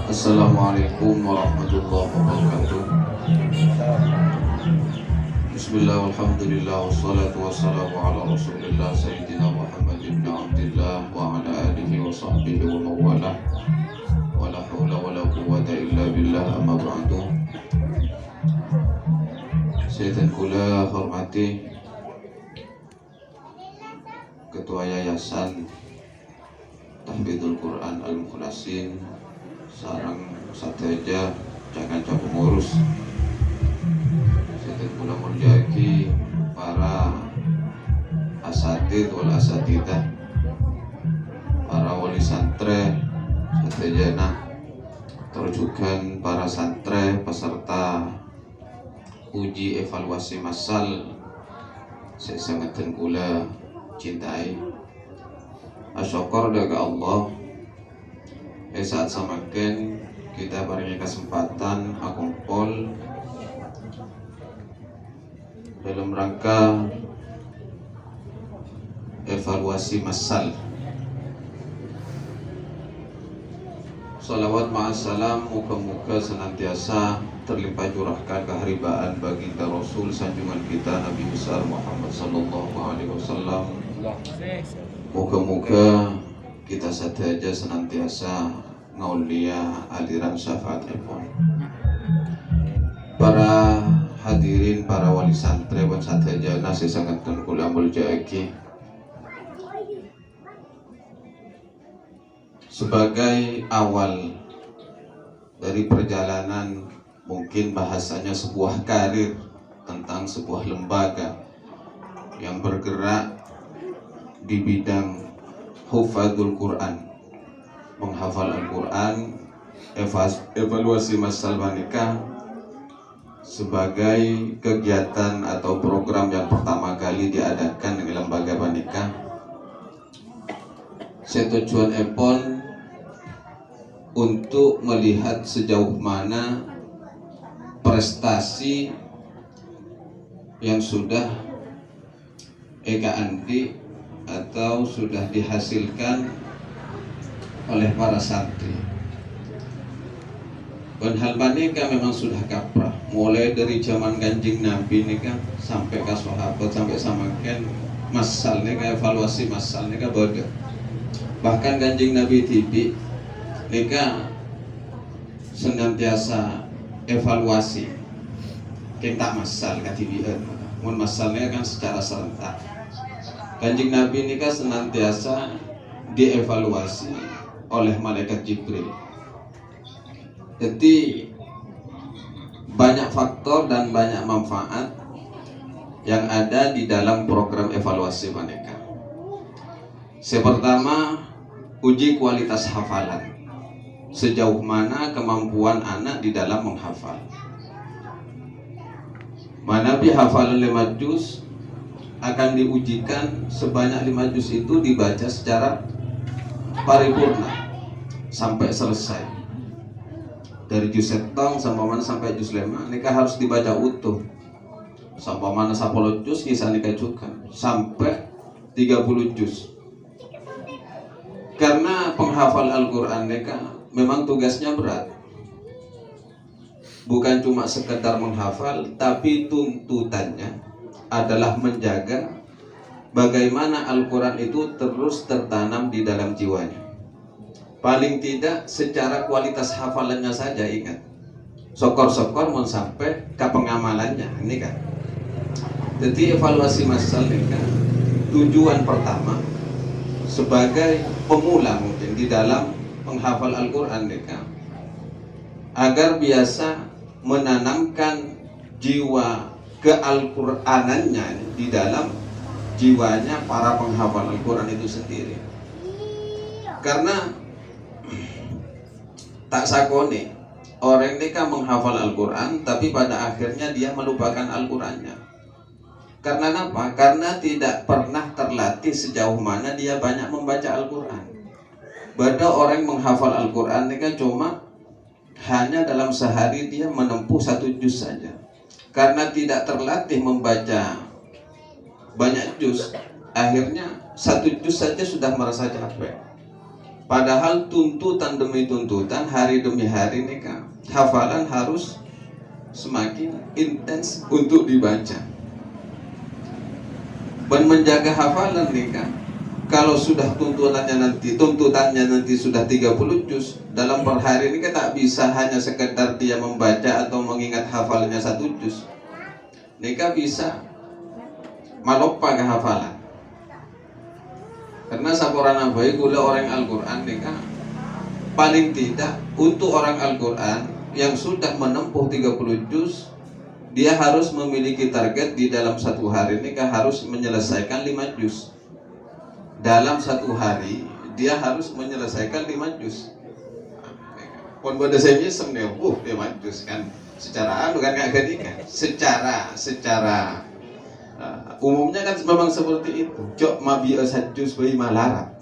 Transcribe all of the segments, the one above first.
Assalamualaikum warahmatullahi wabarakatuh. Bismillah, alhamdulillah, wassalatu wassalamu ala rasulillah Sayyidina Muhammad ibn Abdillah wa ala alihi wa sahbihi wa mawalah. Wa la hawla wa la quwwata illa billah, amma ba'du. Saya dan kula hormati Ketua Yayasan Tahfidzul Quran Al-Mukhlasin sarang sateja jangan coba pengurus. Saya pula menjagi para asatid wal asatidah, para wali santre satejana, terjugan para santre peserta uji evaluasi massal. Saya sangat kula cintai. Asyukur daga Allah saat samaken kita beri kesempatan akumpul dalam rangka evaluasi massal. Salawat ma'assalam muka-muka senantiasa terlimpah curahkan keharibaan baginda Rasul sanjungan kita Nabi besar Muhammad sallallahu alaihi wasallam. Moga-moga kita saja senantiasa ngaulia aliran syafaat epon. Para hadirin, para wali santri wan sateja nasi sangat kula muljaki. Sebagai awal dari perjalanan, mungkin bahasanya sebuah karir tentang sebuah lembaga yang bergerak di bidang hufadzul Quran, menghafal Al-Quran, evaluasi massal nikah sebagai kegiatan atau program yang pertama kali diadakan di lembaga nikah. Tujuan epon untuk melihat sejauh mana prestasi yang sudah eka anti atau sudah dihasilkan oleh para santri. Dan hal nikah memang sudah kaprah, mulai dari zaman Kanjeng Nabi nikah sampai ke sahabat, sampai samakan massal nikah, evaluasi massal nikah bodoh. Bahkan Kanjeng Nabi tibi nikah senantiasa evaluasi kita massal katibian. Mun massalnya kan secara serentak. Kanjeng Nabi nikah senantiasa dievaluasi oleh malaikat Jibril. Jadi banyak faktor dan banyak manfaat yang ada di dalam program evaluasi mereka. Pertama, uji kualitas hafalan. Sejauh mana kemampuan anak di dalam menghafal. Manabi hafalan 5 juz akan diujikan sebanyak 5 juz itu dibaca secara paripurna sampai selesai. Dari juz setong sampai juz 5 nikah harus dibaca utuh. Sampai mana 10 juz kisah nikah juga sampai 30 juz. Karena penghafal Al-Quran nikah memang tugasnya berat. Bukan cuma sekedar menghafal, tapi tuntutannya adalah menjaga bagaimana Al-Quran itu terus tertanam di dalam jiwanya. Paling tidak secara kualitas hafalannya saja, ingat. Sokor-sokor mau sampai ke pengamalannya, ini kan. Jadi evaluasi massal ini kan tujuan pertama sebagai pemula mungkin di dalam menghafal Al-Quran ini kan, agar biasa menanamkan jiwa ke-Al-Quranannya di dalam jiwanya para penghafal Al-Quran itu sendiri. Karena tak sakone orang ini kan menghafal Al-Quran tapi pada akhirnya dia melupakan Al-Qurannya. Karena apa? Karena tidak pernah terlatih sejauh mana dia banyak membaca Al-Quran. Pada orang menghafal Al-Quran ini kan cuma hanya dalam sehari dia menempuh 1 juz saja. Karena tidak terlatih membaca banyak juz, akhirnya 1 juz saja sudah merasa capek. Padahal tuntutan demi tuntutan, hari demi hari nih kan, hafalan harus semakin intens untuk dibaca. Dan menjaga hafalan nih kan, kalau sudah tuntutannya nanti sudah 30 juz dalam per hari ini, kita tak bisa hanya sekedar dia membaca atau mengingat hafalnya 1 juz. Nika bisa maloppa ke hafalan. Karena saporan abai gula orang Al-Quran nika paling tidak untuk orang Al-Quran yang sudah menempuh 30 juz, dia harus memiliki target di dalam 1 hari nika harus menyelesaikan 5 juz. Dalam 1 hari dia harus menyelesaikan 5 juz. Pon pada saya nyesem nih, 5 juz kan secara kan nggak kan secara umumnya kan memang seperti itu. Jok mabi sajus bayi malarat.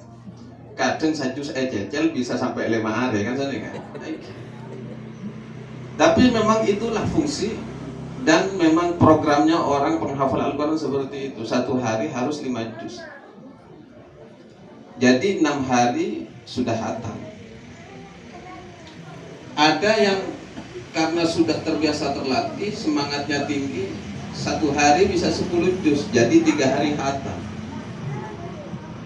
Kadang sajus ececel bisa sampai 5 hari kan sana kan. Tapi memang itulah fungsi dan memang programnya orang penghafal Al-Quran seperti itu. 1 hari harus 5 juz. Jadi 6 hari sudah hatam. Ada yang karena sudah terbiasa terlatih, semangatnya tinggi, 1 hari bisa 10 juz, jadi 3 hari khatam.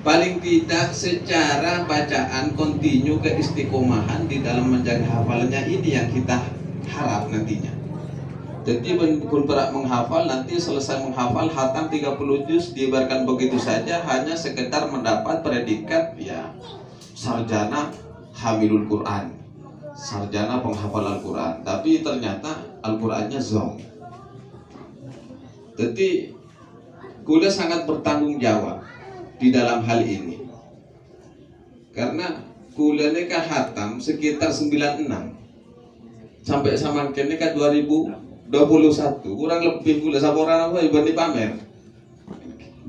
Paling tidak secara bacaan kontinu keistiqomahan di dalam menjaga hafalannya, ini yang kita harap nantinya. Jadi pun berak menghafal, nanti selesai menghafal khatam 30 juz diibarkan begitu saja, hanya sekedar mendapat predikat ya sarjana hamilul Quran, sarjana penghafal Al-Quran, tapi ternyata Al-Qurannya zong. Jadi kuliah sangat bertanggung jawab di dalam hal ini, karena kuliah ini kan hatam sekitar 96 sampai sama kini kan 2021 kurang lebih kuliah saporan apa ibani pamer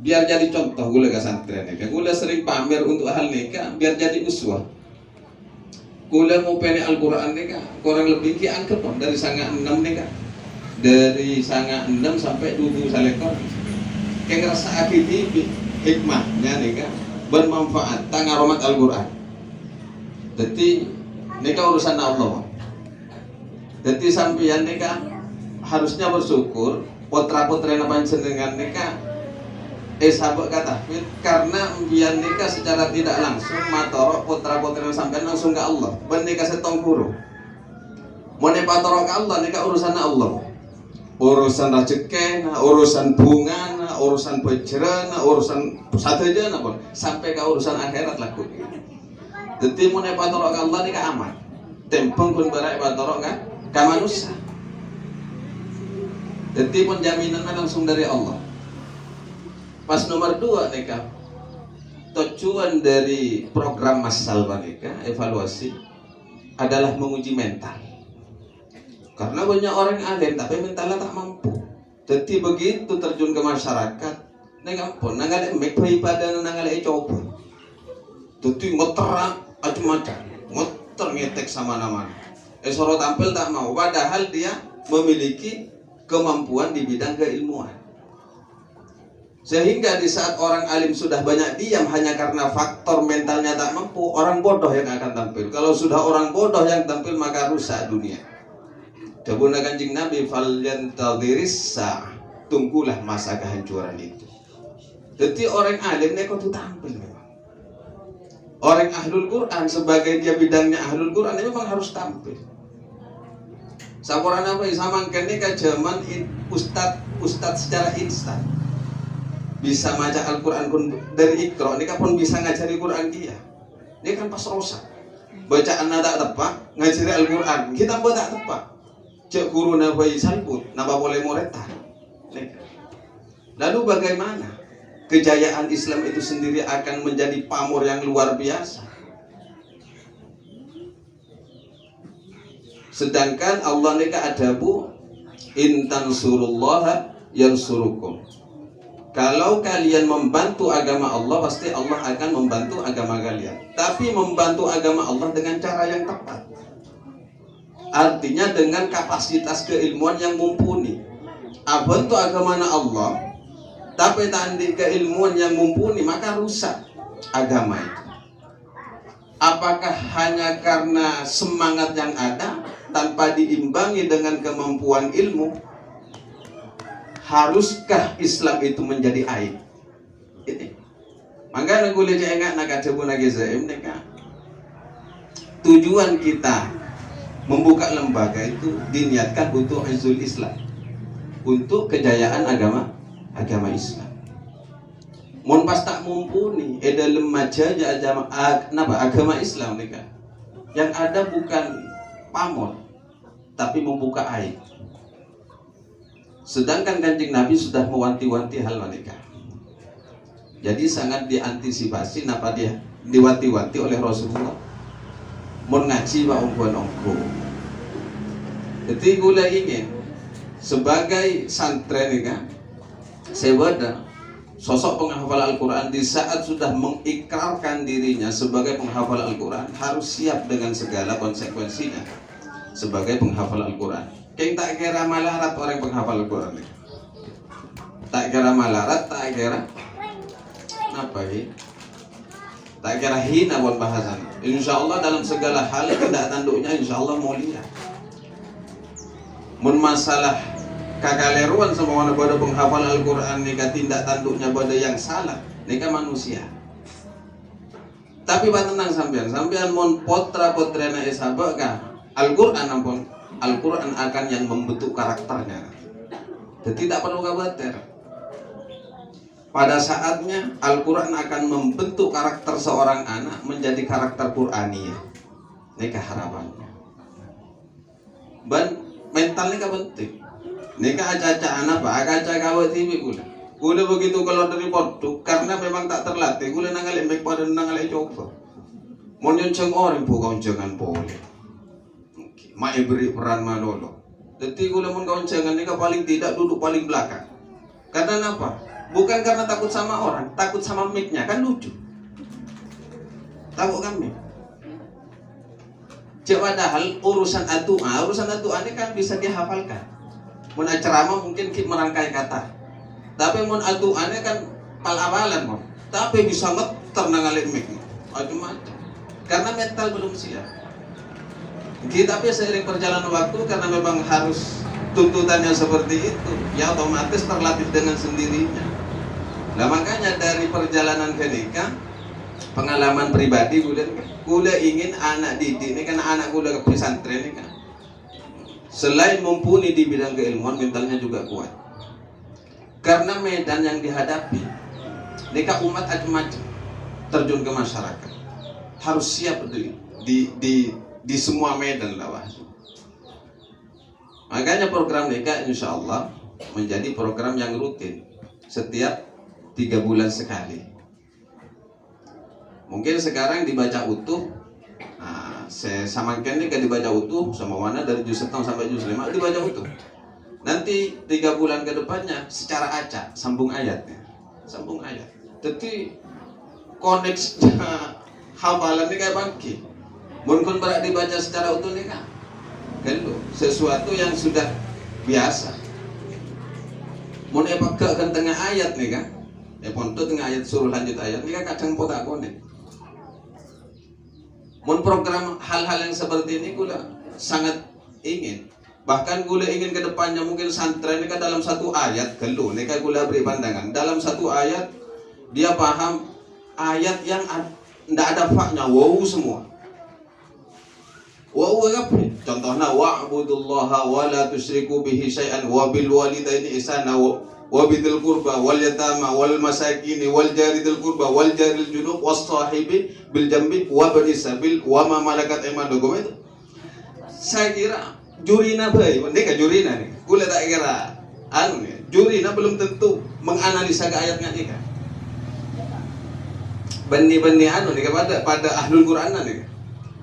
biar jadi contoh. Kuliah ke santren ini kuliah sering pamer untuk hal nikah biar jadi uswah. Kuliah mau pene Al-Quran ini kan kurang lebih ki angker dari sangat 6 nih kan, dari sangat 6 sampai 20 salekor. Kayak ngerasa akidi hikmahnya nih kan bermanfaat tangaromat Al-Quran. Jadi ini kan urusan Allah. Jadi sampian nih kan harusnya bersyukur putra-putra yang apa jenengan nih kan sahabat kata karena biar nikah secara tidak langsung matorok putra-putra yang sampai langsung ke Allah. Ben nikah setong kuru. Mau nikah patorok ke Allah, nikah urusan Allah. Urusan rezeki, urusan bunga, urusan pejera, urusan satu aja pun sampai ke urusan akhirat laku. Jadi mau nikah patorok ke Allah nikah aman. Tempeng pun berai patorok kan ke manusia. Jadi pun jaminannya langsung dari Allah. Pas nomor 2 nikah, tujuan dari program Masalwa nikah evaluasi adalah menguji mental. Karena banyak orang alim tapi mentalnya tak mampu. Jadi begitu terjun ke masyarakat, nikah pun nanggale mek ibadah nanggale coba. Jadi ngoterak macam-macam, ngoter ngetek sama namanya. Soro tampil tak mau, padahal dia memiliki kemampuan di bidang keilmuan. Sehingga di saat orang alim sudah banyak diam hanya karena faktor mentalnya tak mampu, orang bodoh yang akan tampil. Kalau sudah orang bodoh yang tampil maka rusak dunia. Dawuh Kanjeng Nabi falyantadhiris sa'ah, tunggulah masa kehancuran itu. Jadi orang alim nek kudu tampil memang. Orang ahlul Quran sebagai dia bidangnya ahlul Quran memang harus tampil. Saporan apa samangken nika zaman ustad secara instan. Bisa maca Al-Quran pun dari Iqra, ini kan pun bisa ngajari Quran dia. Ini kan pas rosak. Bacaan tak tepat, ngajari Al-Quran kita pun tak tepat. Cek guru nabai salput, napa boleh muretan. Lalu bagaimana kejayaan Islam itu sendiri akan menjadi pamor yang luar biasa? Sedangkan Allah nika adabu intan surullaha yansurukum. Kalau kalian membantu agama Allah, pasti Allah akan membantu agama kalian. Tapi membantu agama Allah dengan cara yang tepat. Artinya dengan kapasitas keilmuan yang mumpuni. Bantu agama Allah, tapi tandi keilmuan yang mumpuni, maka rusak agama itu. Apakah hanya karena semangat yang ada tanpa diimbangi dengan kemampuan ilmu? Haruskah Islam itu menjadi aib? Ini. Maka aku lihat enggak nak coba lagi mereka. Tujuan kita membuka lembaga itu diniatkan untuk izul Islam, untuk kejayaan agama Islam. Mun pas tak mumpuni dalam majaja agama Islam mereka. Yang ada bukan pamor, tapi membuka aib. Sedangkan Kanjeng Nabi sudah mewanti-wanti hal mereka. Jadi sangat diantisipasi napa dia diwanti-wanti oleh Rasulullah. Mun ngaji wa ongko. Jadi gula ingin sebagai santren kan, sewada sosok penghafal Al-Quran di saat sudah mengikrarkan dirinya sebagai penghafal Al-Quran harus siap dengan segala konsekuensinya sebagai penghafal Al-Quran. Kayak tak kira malarat orang penghafal Al-Quran. Tak kira malarat, tak kira apa ya? Tak kira hina buat bahasan. Insya Allah dalam segala hal tidak tanduknya insya Allah mulia. Mun masalah kakaleruan sama orang pada penghafal Al-Quran nikah tindak tanduknya pada yang salah nikah manusia. Tapi tenang sampean mon potra potrena esabak kah Al-Quran ampun Al-Quran akan yang membentuk karakternya. Jadi tidak perlu khawatir. Pada saatnya Al-Quran akan membentuk karakter seorang anak menjadi karakter Qur'aniyah. Nikah harapannya. Mentalnya kan penting. Nikah aca-aca anak pak, aca kawat TV gula. Gula begitu keluar dari poduk karena memang tak terlatih. Gula nangalek mek pada nangalek coba. Mau nyonceng orang bukan jangan boleh. Mai beri peran manolo. Jadi gula mun kauncengan nikah paling tidak duduk paling belakang. Karena apa? Bukan karena takut sama orang, takut sama mic-nya, kan lucu. Takut kan mic. Padahal urusan doa ini kan bisa dihafalkan. Mun ceramah mungkin kita merangkai kata. Tapi mun doa ini kan pal-awalan mon. Tapi bisa ngeter nangalin mic. Macam-macam. Karena mental belum siap. Kita tapi seiring perjalanan waktu karena memang harus tuntutannya seperti itu, ya otomatis terlatih dengan sendirinya. Nah makanya dari perjalanan ke nikah, pengalaman pribadi gula ingin anak didik ini kan anak gula ke pesantren ini kan. Selain mumpuni di bidang keilmuan, mentalnya juga kuat. Karena medan yang dihadapi, nikah umat macam-macam terjun ke masyarakat, harus siap di semua medan lah. Makanya program nikah insya Allah menjadi program yang rutin setiap 3 bulan sekali. Mungkin sekarang dibaca utuh. Nah, saya samakan ini kan dibaca utuh sama mana dari juz 1 sampai juz 5 dibaca utuh. Nanti 3 bulan ke depannya secara acak sambung ayatnya. Sambung ayat. Jadi koneksnya hafalan ini kayak bangki. Mungkin berat dibaca secara utuh nih kan. Kan sesuatu yang sudah biasa. Mun epak kan tengah ayat nih kan. Ponto tengah ayat suruh lanjut ayat ini kan kadang potak konek. Mun program hal-hal yang seperti ini gula sangat ingin. Bahkan gula ingin ke depannya mungkin santren ini kan dalam satu ayat gelu ini kan gula beri pandangan. Dalam satu ayat dia paham ayat yang tidak ada faknya wow semua. Wow apa? Contohnya wa'budullaha wa la tusyriku bihi syai'an wa bil walidaini ihsana wa bidil qurba wal yatama wal masakin wal jari dil qurba wal jaril junub was sahibi bil jambi wa bani sabil wa ma malakat aymanukum itu. Saya kira jurina bae, ndek jurina nih. Kula tak kira nih, jurina belum tentu menganalisa ke ayatnya nih kan. Benih-benih nih pada ahlul Quran nih.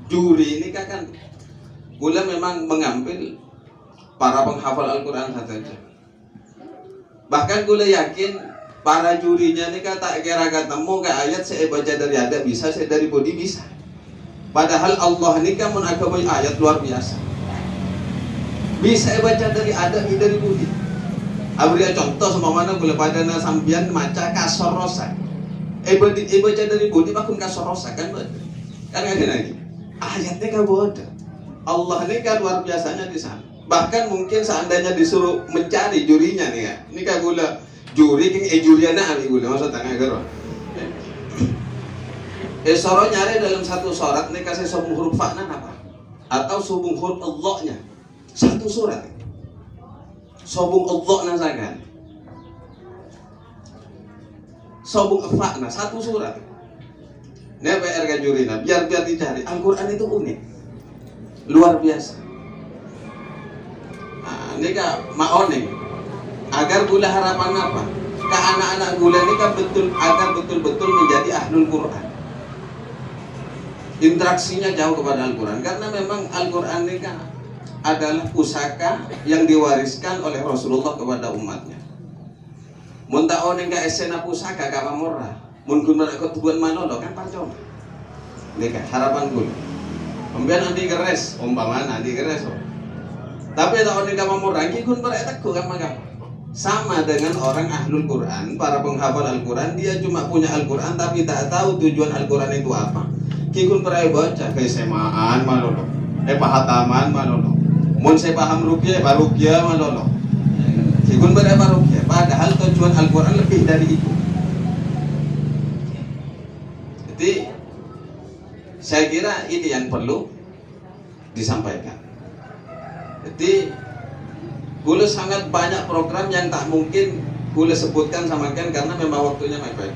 Juri ini kan gula memang mengambil para penghafal Al-Quran saja. Bahkan gula yakin para jurinya ini tak kira ketemu ke ayat saya baca dari ada bisa, saya dari bodi bisa. Padahal Allah ini kan menagabai ayat luar biasa. Bisa baca dari ada dari bodi. Abria contoh sama mana gula pada sambian maca kasor rosa. Baca dari bodi makun kasor rosa kan betul. Kan nggak lagi. Ayatnya kan bodoh. Allah ini kan luar biasanya di sana. Bahkan mungkin seandainya disuruh mencari jurinya nih ya. Ini kan gula juri king juriana ali gula maksud tengah gero. Soro nyari dalam satu surat nih kasih sobung huruf fa'nan apa? Atau sobung huruf Allah-nya. Satu surat. Sobung Allah nasakan. Sobung fa'na satu surat. Ini PR kan jurina biar dicari. Al-Qur'an itu unik. Luar biasa. Nah, ini kak maoning agar gula harapan apa? Ke anak-anak gula ini kan agar betul-betul menjadi ahlul Quran. Interaksinya jauh kepada Al-Quran karena memang Al-Quran ini kan adalah pusaka yang diwariskan oleh Rasulullah kepada umatnya. Muntah oning ka esena pusaka ka mamora. Mun kun ikut tujuan manolo kan parcoma. Ini kan harapan gula. Kemudian nanti keres, umpama nanti keres. Tapi tak orang kamu murangi kun beretakku kan magam. Sama dengan orang ahlul Quran, para penghafal Al-Quran, dia cuma punya Al-Quran tapi tak tahu tujuan Al-Quran itu apa. Kikun pernah baca kesemaan malolo, pahataman malolo. Mun saya paham rukyah, rukyah malolo. Kikun pernah rukyah. Padahal tujuan Al-Quran lebih dari itu. Jadi saya kira ini yang perlu disampaikan. Jadi Gula sangat banyak program yang tak mungkin Gula sebutkan sama kan karena memang waktunya mepet.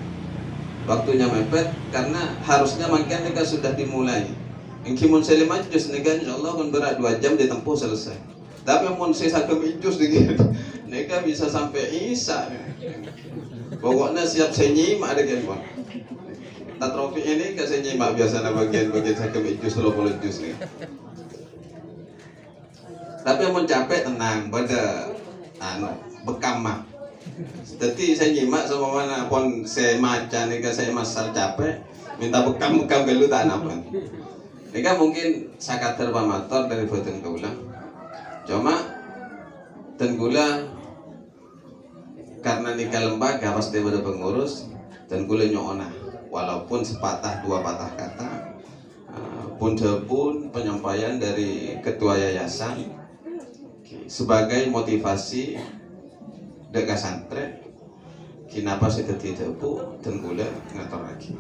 Waktunya mepet karena harusnya makan mereka sudah dimulai. Yang kimun selima jus nega insyaallah kan berat 2 jam ditempuh selesai. Tapi mun saya sakem jus dikit nega bisa sampai isa. Pokoknya siap saya nyimak ada kan. Tak trofi ini ke saya nyimak biasanya bagian-bagian sakem jus 30 jus nih. Tapi mau capek tenang pada bekam mah. Jadi saya nyimak sama mana pun saya maca nih saya masal capek minta bekam gelu tak apa. Ini kan mungkin sakater pamator dari boten gula. Cuma dan gula karena nikah lembaga pasti ada pengurus dan gula nyona walaupun sepatah dua patah kata pun penyampaian dari ketua yayasan sebagai motivasi dekat santri kenapa saya tidak bu dan gula ngatur lagi.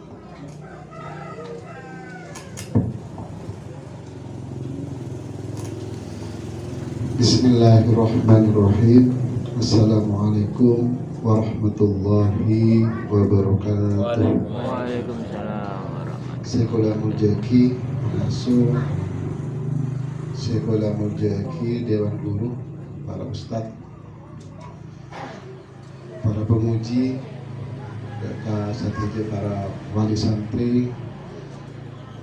Bismillahirrahmanirrahim. Assalamualaikum warahmatullahi wabarakatuh. Waalaikumsalam warahmatullahi. Sekolah Mujaki masuk Sekolah Mujaki, Dewan Guru, para ustadz, para pemuji, para wali santri,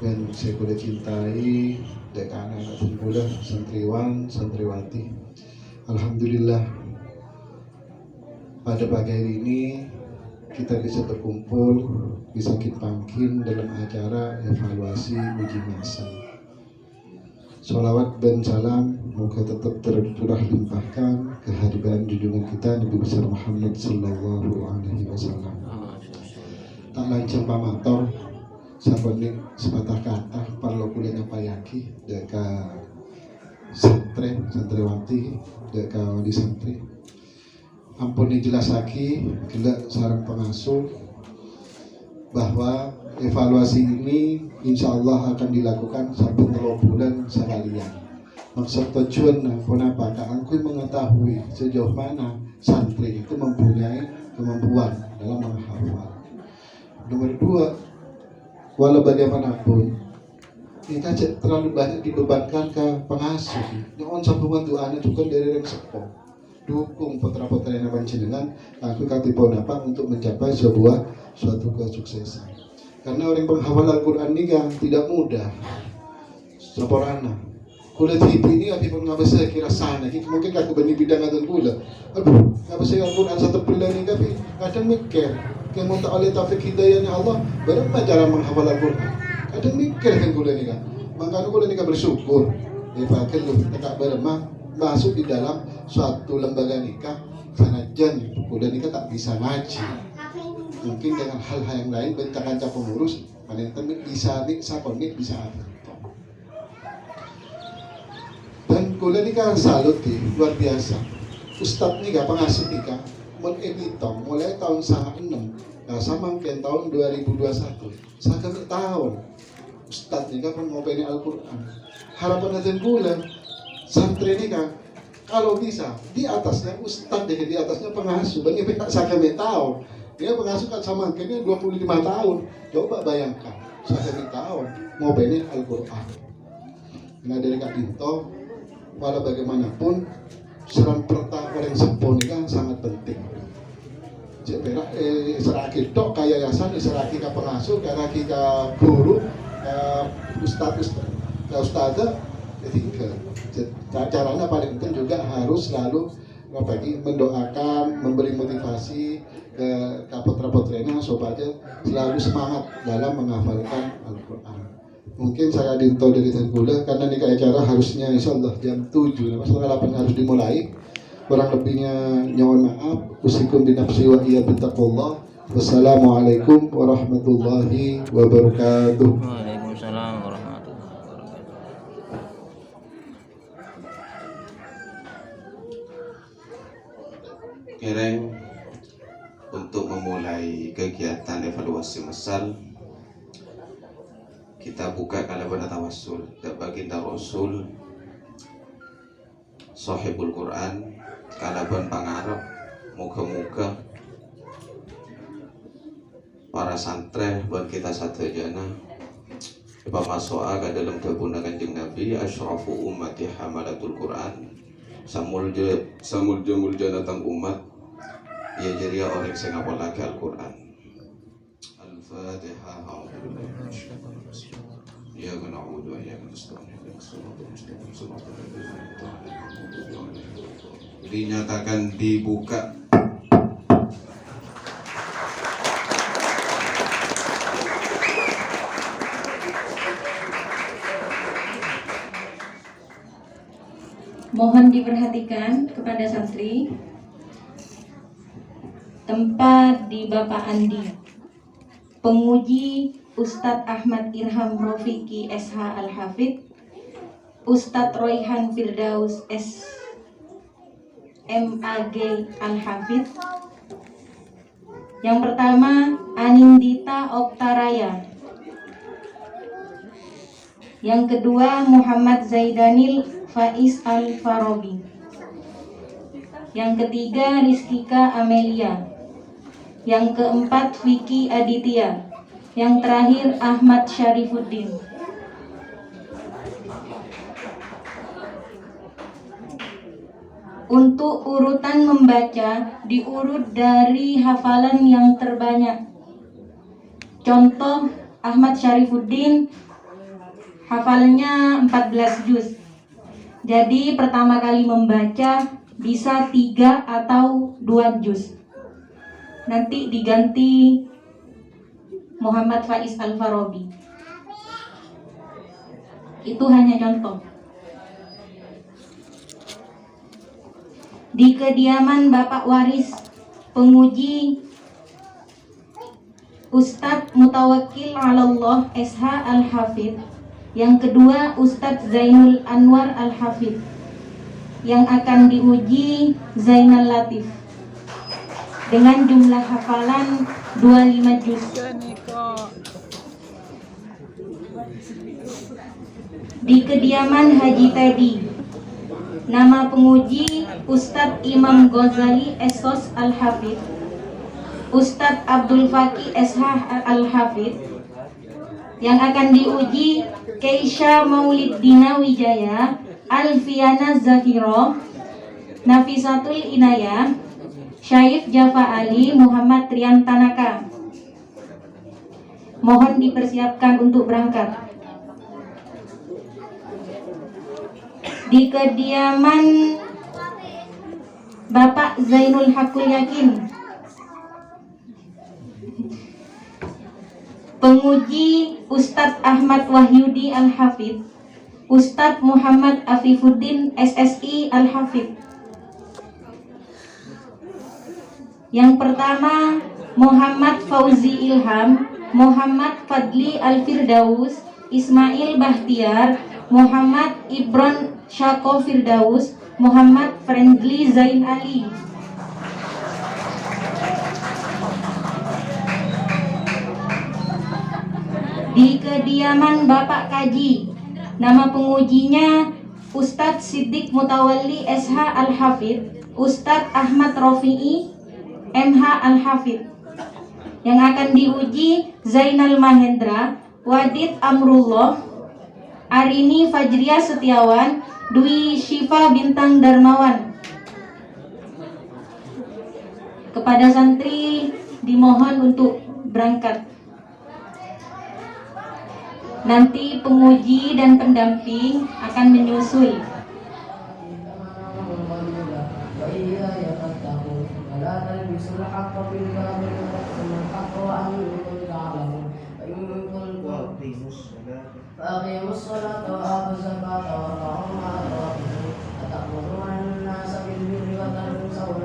dan sekolah cintai, dekat anak-anak pemuda, santriwan, santriwati. Alhamdulillah, pada pagi hari ini kita bisa berkumpul, bisa kitpangkin dalam acara evaluasi uji masal. Sholawat dan salam moga tetap tercurah limpahkan kehadiran junjungan kita Nabi besar Muhammad Sallallahu Alaihi Wasallam. Tak lancang pamator, sabonik sepatah kata parlo kuliah apa yaki deka santriwati deka wali santri. Ampun dijelasaki gila sarang pengasuh bahwa evaluasi ini insya Allah akan dilakukan sampai 3 bulan sekalian. Maksud tujuan apa? Angkui mengetahui sejauh mana santri itu mempunyai kemampuan dalam menghafal. Nomor 2, walau bagaimanapun kita terlalu banyak dibebankan ke pengasuh. Jangan sambungan doanya juga dari yang sepuh. Dukung putra-putra yang panjenengan aku katipun apa untuk mencapai suatu kesuksesan. Karena orang penghafal Al-Quran ini kan tidak mudah. Saporana. Kulit hipi ini katipun ngabasa kira sana. Mungkin aku benih bidang atau gula. Aduh, ngabasa Al-Quran satu bulan ini tapi kadang mikir. Kamu tak oleh taufik hidayahnya Allah. Bagaimana cara menghafal Al-Quran? Kadang mikir kan gula ini kan. Makanya gula ini kan bersyukur. Dipakai lu tak beremah masuk di dalam suatu lembaga nikah karena jan kuliah nikah tak bisa ngaji, mungkin dengan hal-hal yang lain bentakan pengurus paling temik bisa nih sakonik bisa apa. Dan kuliah ini kan salut luar biasa. Ustadz nih gak pengasuh nih kan meneditong mulai tahun 96 nah sama mungkin tahun 2021 saya kami tahun Ustadz nih kan ngopeni Al-Quran harapan hati kuliah santri ini kan kalau bisa di atasnya Ustadz deh di atasnya pengasuh bagi saya kami tahun dia pengasuh kan sama mungkinnya 25 tahun coba bayangkan saya kami tahun ngopeni Al-Quran nah dari Kak Dinto walau bagaimanapun seran pertama orang sempurna kan sangat penting. Jadi seraki tok kayak yayasan, seraki ke pengasuh, seraki ke guru, ustadzah, ketiga. Caranya paling penting juga harus selalu mendoakan, memberi motivasi ke putra-putrinya supaya selalu semangat dalam menghafalkan Al-Quran. Mungkin saya Dinto dari Tengkula karena ini kayak acara harusnya insya Allah jam 7 setengah 8 harus dimulai. Kurang lebihnya nyawa maaf. Usikum binafsi wa iya bittaqullah. Wassalamualaikum warahmatullahi wabarakatuh. Waalaikumsalam warahmatullahi wabarakatuh. Kireng untuk memulai kegiatan evaluasi masal kita buka kalaban tawassul dan baginda Rasul Sahibul Quran kalaban pangarep muka-muka para santri buat kita satu jana pamasoa ke dalam kebunan Kanjeng Nabi asyrafu ummati hamalatul Quran samulja datang umat ya jadi orang yang ngapal lagi Al-Quran. Al-Fatihah. Ya na'budu wa iyyaka nasta'in. Dinyatakan dibuka. Mohon diperhatikan kepada santri. Tempat di Bapak Andi. Penguji Ustadz Ahmad Irham Rofiki SH Al-Hafidh, Ustadz Royhan Firdaus SMAG Al-Hafidh. Yang pertama Anindita Oktaraya. Yang kedua Muhammad Zaidanil Faiz Al-Farabi. Yang ketiga Rizkika Amelia. Yang keempat Vicky Aditya. Yang terakhir Ahmad Syarifuddin. Untuk urutan membaca diurut dari hafalan yang terbanyak. Contoh Ahmad Syarifuddin hafalannya 14 juz. Jadi pertama kali membaca bisa 3 atau 2 juz. Nanti diganti Muhammad Faiz Al-Farabi. Itu hanya contoh. Di kediaman Bapak Waris penguji Ustadz Mutawakkil Alallah SH Al-Hafidh. Yang kedua Ustadz Zainul Anwar Al-Hafidh. Yang akan diuji Zainal Latif dengan jumlah hafalan 25 juz. Di kediaman Haji Teddy, nama penguji Ustadz Imam Ghazali Esos Al-Hafidh, Ustadz Abdul Faki SH Al-Hafidh. Yang akan diuji Keisha Mauliddina Wijaya, Alfiana Zakiro, Nafisatul Inayah, Syaif Jafa Ali, Muhammad Rian Tanaka. Mohon dipersiapkan untuk berangkat. Di kediaman Bapak Zainul Hakul Yakin, penguji Ustadz Ahmad Wahyudi Al-Hafidh, Ustadz Muhammad Afifuddin SSI Al-Hafidh. Yang pertama Muhammad Fauzi Ilham, Muhammad Fadli Al-Firdaus, Ismail Bahtiar, Muhammad Ibron Syako Firdaus, Muhammad Friendly Zain Ali. Di kediaman Bapak Kaji, nama pengujinya Ustadz Siddiq Mutawalli SH Al-Hafidh, Ustadz Ahmad Rofi'i MH Al-Hafidh. Yang akan diuji Zainal Mahendra, Wadid Amrullah, Arini Fajria Setiawan, Dwi Syifa Bintang Darmawan. Kepada santri dimohon untuk berangkat. Nanti penguji dan pendamping akan menyusul. فأقيموا الصلاة وآتوا الزكاة واركعوا مع الراكعين أتأمرون الناس بالبر وتنسون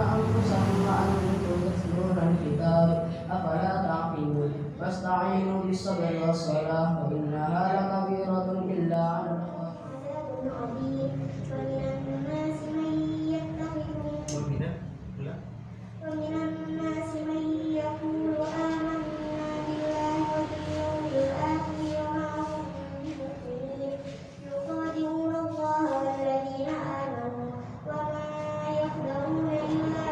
أنفسكم وأنتم تتلون الكتاب أفلا تعقلون واستعينوا بالصبر والصلاة وإنها لكبيرة إلا على ومن الناس من يقول آمنا بالله وباليوم الآخر وما هم بمؤمنين يخادعون الله والذين آمنوا وما يخدعون إلا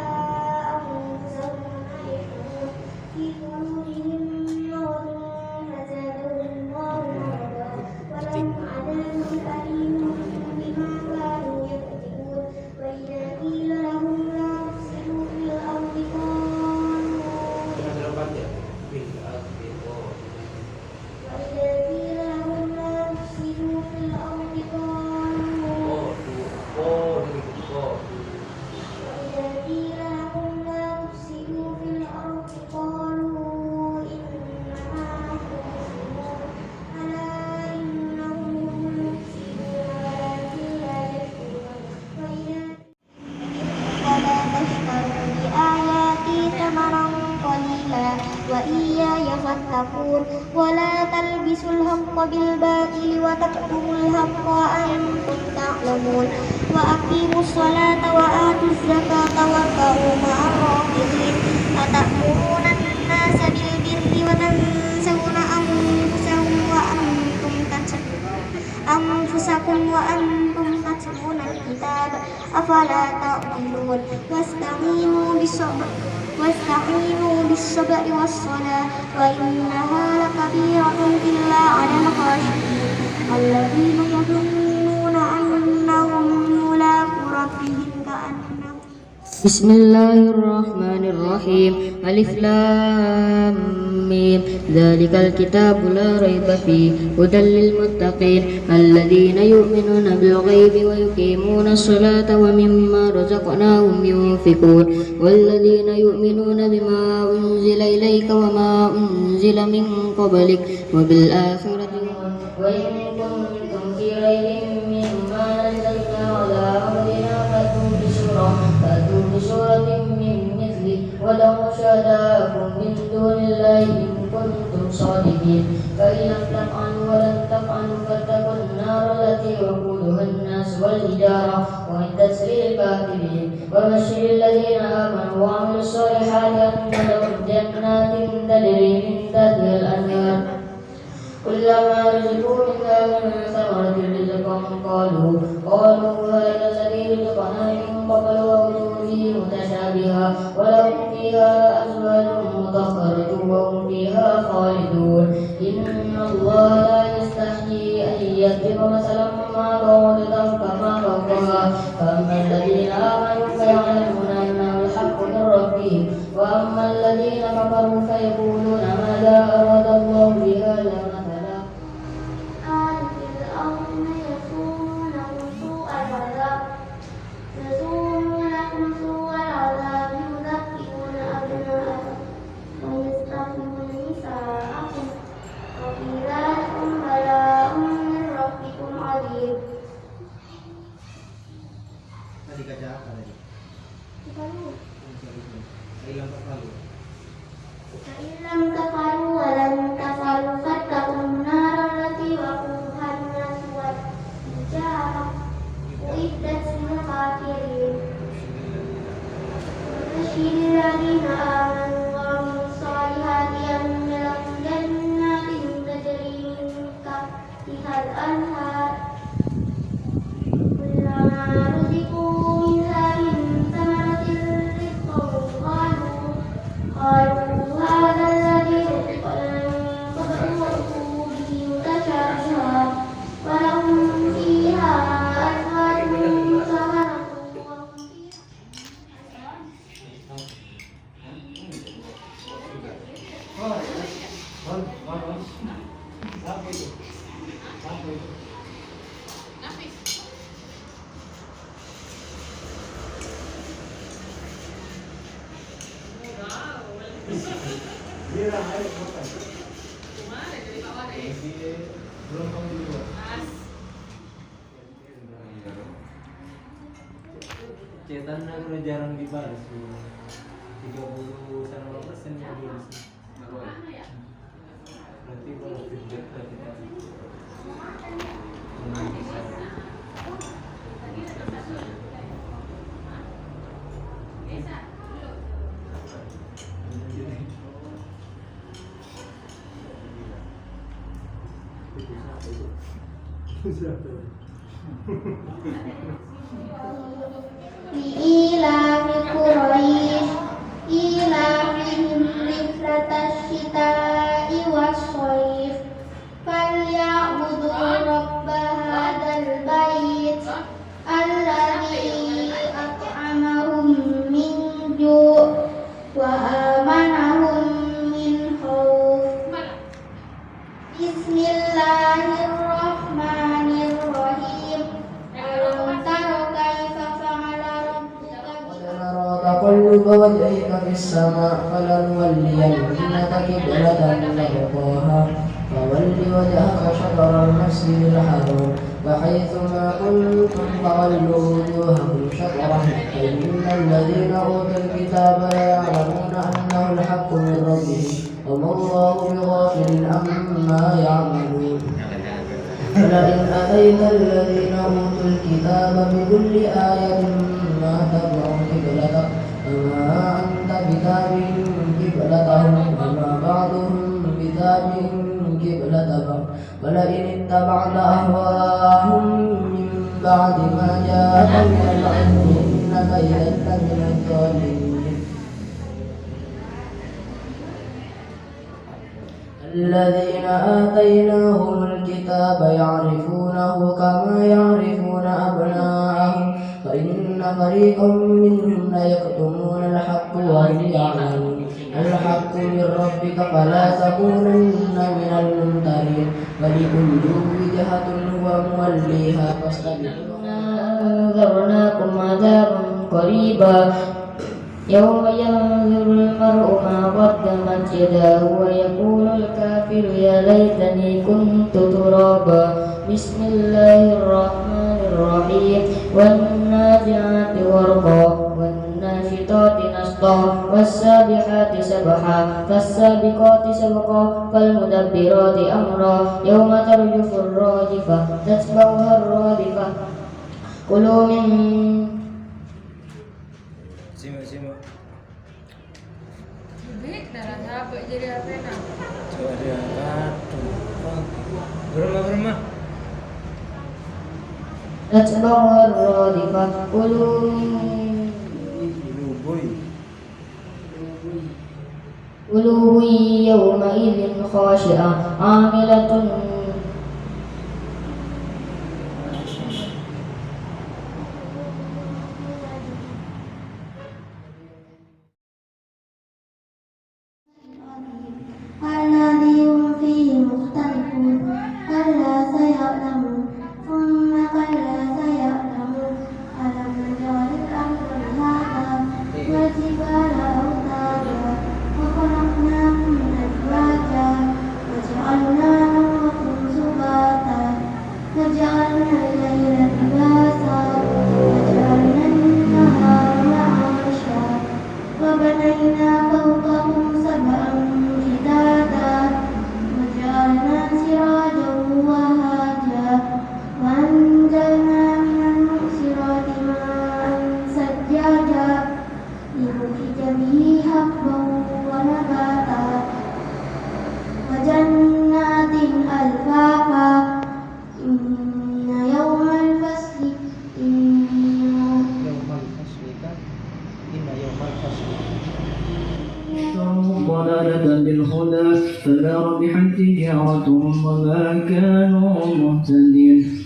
أنفسهم وما يشعرون في قلوبهم مرض فزادهم الله مرضا ولهم عذاب أليم بما كانوا يكذبون وإذا قيل لهم لا تفسدوا في الأرض قالوا إنما نحن مصلحون ألا إنهم هم المفسدون ولكن لا يشعرون ولا تشتروا بآياتي ثمنا قليلا وإياي فاتقون ولا تلبسوا الحق بالباطل وتكتموا الحق وأنتم تعلمون وأقيموا الصلاة وآتوا الزكاة واركعوا مع الراكعين أتأمرون الناس بالبر وتنسون أنفسكم وأنتم تتلون الكتاب أفلا تعقلون واستعينوا بالصبر والصلاة وإنها لكبيرة إلا على الخاشعين الذين يظنون أنهم ملاقو ربهم كأنهم. بسم الله الرحمن الرحيم ألف لام ميم ذلك الكتاب لا ريب فيه هدى للمتقين الذين يؤمنون بالغيب ويقيمون الصلاة ومما رزقناهم ينفقون والذين يؤمنون بما أنزل إليك وما أنزل من قبلك وبالآخرة وإن كنتم في ريب مما نزلنا على عبدنا فأتوا بسورة من مثله ولو شهداءكم من دون الله إن كنتم صادقين فإن لم تفعلوا ولن تفعلوا فاتقوا النار التي وقودها الناس والحجارة وأعدت للكافرين وبشر الذين آمنوا وعملوا الصالحات أن لهم جنات تجري من تحتها الأنهار كلما رزقوا منها من ثمرة رزقا قالوا هذا الذي رزقنا من قبل وأتوا به متشابها ولهم فيها أزواج مطهرة وهم فيها خالدون إن الله لا يستحيي أن يضرب مثلا ما بعوضة فما فوقها فأما الذين آمنوا فيعلمون أنه الحق من ربهم وأما الذين كفروا فيقولون ماذا أراد الله بهذا مثلا Dikaca apa tadi? Hilang terlalu. تحتها الأنهار كلما رزقوا منها من ثمرة رزقا قالوا هذا الذي رزقنا من قبل وأتوا به متشابها ولهم فيها أزواج مطهرة وهم فيها Cetan udah jarang dibalas 30% ya berarti kalau feedback tadi لإيلاف قريش إيلافهم رحلة الشتاء والصيف فليعبدوا رب هذا البيت الذي أطعمهم من جوع وآمنهم من خوف بسم الله الرحمن الرحيم ألم تر كيف فعل ربك نرى تقلب وجهك في السماء فلنولينك قبلة ترضاها فول وجهك شطر المسجد الحرام وحيثما كنتم فولوا وجوهكم شطره فإن الذين أوتوا الكتاب ليعلمون أنه الحق من ربهم وما الله بغافل عما يعملون ولئن أتيت الذين أوتوا الكتاب بكل آية ما تبعوا قبلتك وما أنت بتابع قبلتهم وما بعضهم بتابع قبلة بعض ولئن اتبعت أهواءهم من بعد ما جاءك من العلم إنك إذا لمن الظالمين الذين آتيناهم الكتاب يعرفونه كما يعرفون أبناءهم وإن فريقا منهم ليكتمون الحق وهم يعلمون الحق من ربك فلا تكونن من الممترين ولكل وجهة هو موليها فاستبقوا أنذرناكم عذابا قريبا يوم ينظر المرء ما قدمت يداه ويقول الكافر يا ليتني كنت ترابا بسم الله الرحمن الرحيم والنازعات غرقا والناشطات نشطا والسابحات سبحا فالسابقات سبقا فالمدبرات أمرا يوم ترجف الراجفة تتبعها الرادفة كلوا من تتبعها الرادفة قلوب يومئذ خاشعة عاملة الذي هم فيه مختلفون كلا سيعلمون ثم كلا سيعلمون ألم نجعل الأرض مهادا والجبال أوتادا وخلقناكم أزواجا وجعلنا نومكم بصيرتهم وما كانوا مهتدين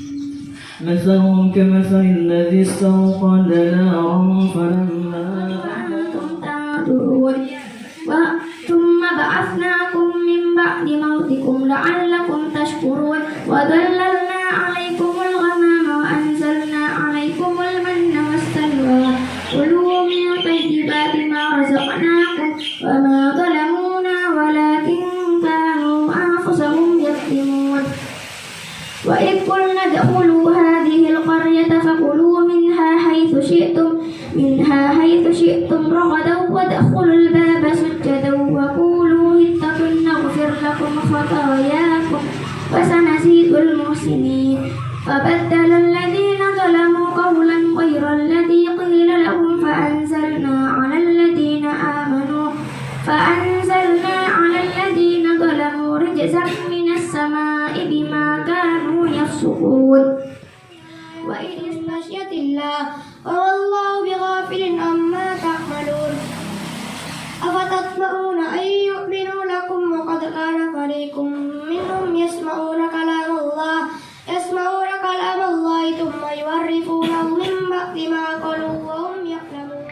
مثلهم كمثل الذي استوقد نارا فلما ثم بعثناكم من بعد موتكم لعلكم تشكرون وظللنا عليكم الغمام وأنزلنا عليكم المن والسلوى كلوا من طيبات ما رزقناكم وما ظلمونا ولكن كانوا أنفسهم يظلمون وإذ قلنا ادخلوا هذه القرية فكلوا منها حيث شئتم رغدا وادخلوا الباب سجدا وقولوا حطة نغفر لكم خطاياكم وسنزيد المحسنين فبدل الذين ظلموا قولا غير الذي قيل لهم فأنزلنا على الذين ظلموا رجزا من السماء بما كانوا يفسقون وإذ خشية الله وما الله بغافل عما تعملون أفتطمعون أن يؤمنوا لكم وقد كان فريق منهم يسمعون كلام الله ثم يحرفونه من بعد ما قالوا وهم يعلمون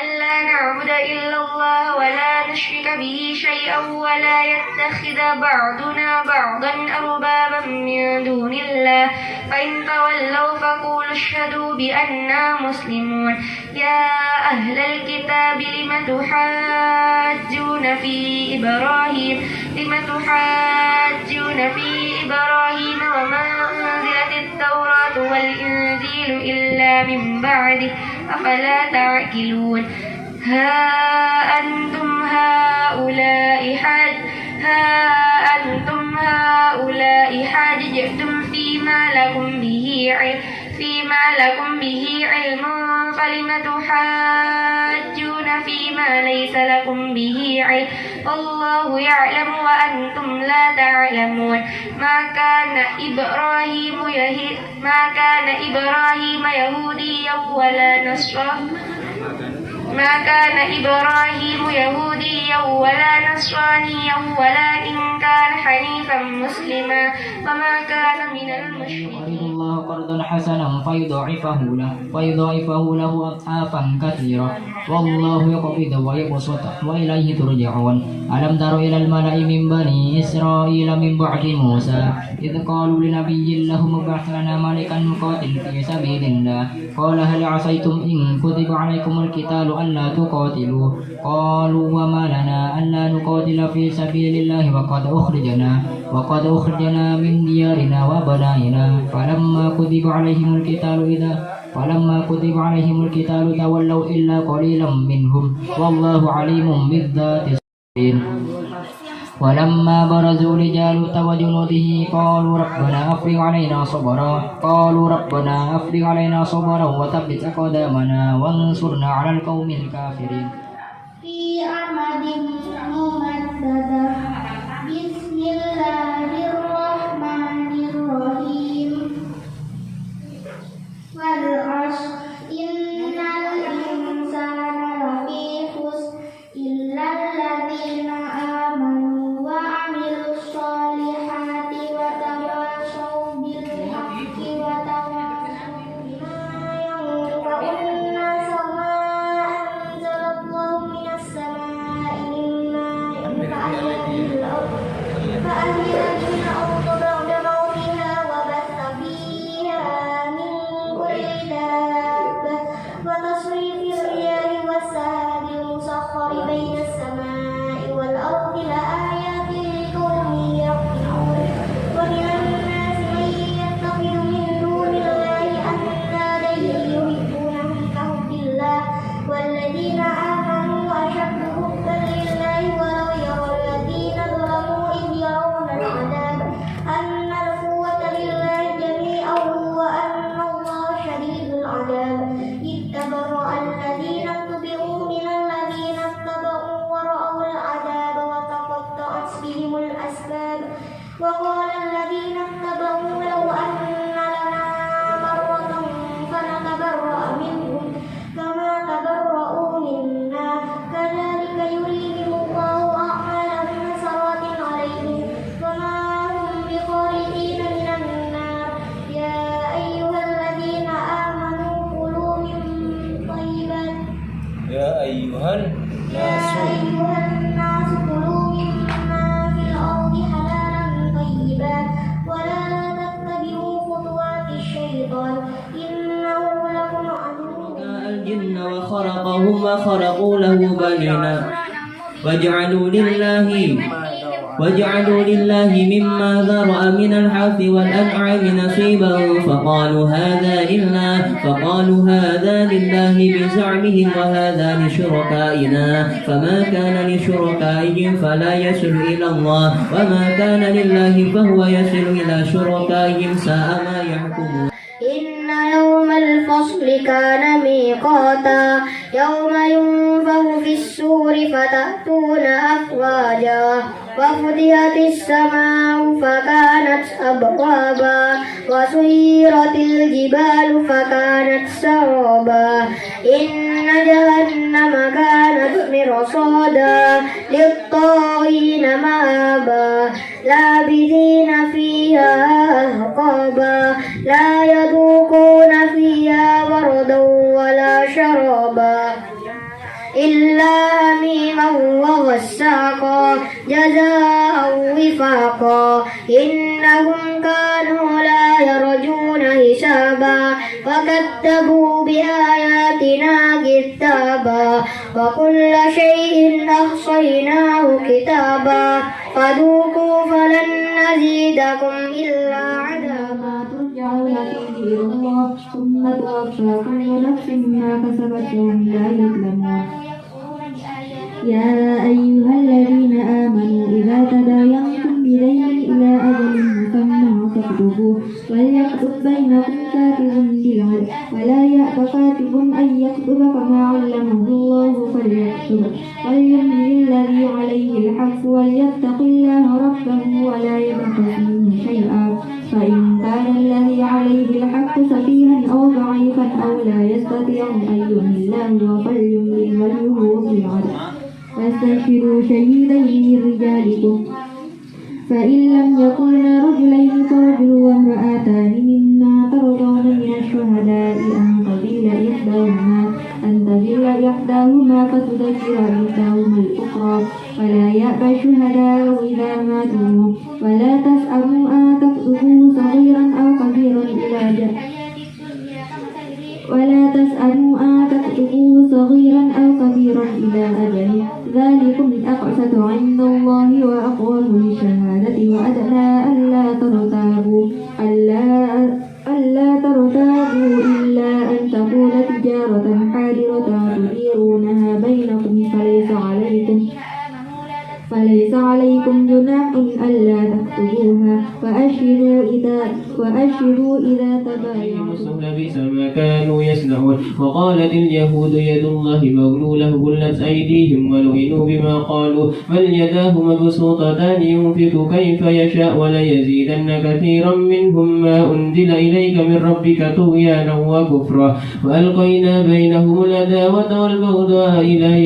ألا نعبد إلا الله ولا نشرك به شيئا ولا يتخذ بعضنا بعضا أربابا من دون الله فإن تولوا فقولوا اشهدوا بأننا مسلمون يا أهل الكتاب لم تحاجون في إبراهيم وما أنزلت التوراة والإنجيل إلا من بعده أفلا تعقلون ها أنتم هؤلاء حاججتم فيما لكم به علم فلم تحاجون فيما ليس لكم به علم والله يعلم وأنتم لا تعلمون ما كان إبراهيم يهوديا ولا نصرانيا ولكن كان حنيفا مسلما وما كان من المشركين الله قرضا حسنا فيضاعفه له أضعافا كثيرة والله يقبض ويبسط وإليه ترجعون ألم تر إلى الملأ من بني إسرائيل من بعد موسى إذ قالوا لنبي لهم ابعث لنا ملكا نقاتل في سبيل الله قال هل عصيتم إن كتب عليكم القتال ألا تقاتلوا قالوا وما لنا ألا نقاتل في سبيل الله وقد أخرجنا من ديارنا وأبنائنا فلما كتب عليهم القتال تولوا إلا قليلا منهم والله عليم بالذات الصدور ولما برزوا لجالوت وجنوده قالوا ربنا أفرغ علينا صبرا وثبت أقدامنا وانصرنا على القوم الكافرين في أحمد ممددة بسم الله الرحمن الرحيم والعصر إن الإنسان لفي خسر إلا الذين آمنوا وعملوا الصالحات وتواصوا بالحق وتواصوا بما ينفع الناس وما أنزل الله من السماء من ماء فأحيا به الشيطان إنه لكم عدو. الجن وخلقهم وخرقوا له بنينا وجعلوا لله مما ذرأ من الحرث والأنعام نصيبا فقالوا هذا لله بزعمهم وهذا لشركائنا فما كان لشركائهم فلا يصل إلى الله وما كان لله فهو يصل إلى شركائهم ساء ما يحكمون. إن يوم الفصل كان ميقاتا يوم ينفخ في السور فتأتون أفواجا وفتحت السماء فكانت أبوابا وسيرت الجبال فكانت سرابا إن جهنم كانت مرصادا للطاغين مآبا لابثين فيها أحقابا لا يذوقون فيها بردا ولا شرابا إلا حميما وغساقا جزاء وفاقا إنهم كانوا لا يرجون حسابا وكذبوا بآياتنا كذابا وكل شيء أحصيناه كتابا فذوقوا فلن نزيدكم إلا عذابا ترجعون فيه إلى الله ثم توفى كل نفس ما كسبت وهم لا يظلمون. يا أيها الذين آمنوا إذا تداينتم بدين إلى أجل مسمى فاكتبوه وليكتب بينكم كاتب بالعدل ولا يأب كاتب أن يكتب كما علمه الله فليكتب وليملل الذي عليه الحق وليتق الله ربه ولا يبخس منه شيئا فإن كان الذي عليه الحق سفيها أو ضعيفا أو لا يستطيع أن يمل فليملل وليه بالعدل واستشهدوا شهيدين من رجالكم فإن لم يكونا رجلين فرجل وامرأتان مما ترضون من الشهداء أن تضل إحداهما فتذكر إحداهما الأخرى ولا يأبى الشهداء إذا ما دعوا ولا تسأموا أن تكتبوه صغيرا أو كبيرا إلى أجله ذلكم أقسط عند الله وأقوم للشهادة وأدنى ألا ترتابوا إلا أن تكون تجارة حاضرة تديرونها بينكم فليس عليكم جناح ألا تكتبوها وأشهدوا إذا تبايعتم. لبئس ما كانوا يصنعون. وقالت اليهود يد الله مغلولة غلت أيديهم ولعنوا بما قالوا بل يداه مبسوطتان ينفق كيف يشاء وليزيدن كثيرا منهم ما أنزل إليك من ربك طغيانا وكفرا وألقينا بينهم العداوة والبغضاء إلى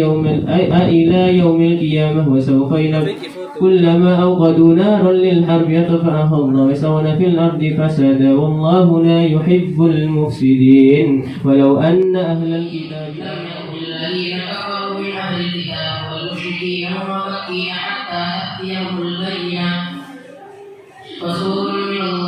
يوم القيامة وسوف كلما أوقدوا نارا للحرب يطفئها الله ويسعون في الأرض فسادا والله لا يحب المفسدين. ولو أن أهل الكتاب الذين كفروا من أهل الكتاب والمشركين والمكين حتى تأتيهم البينة رسول من الله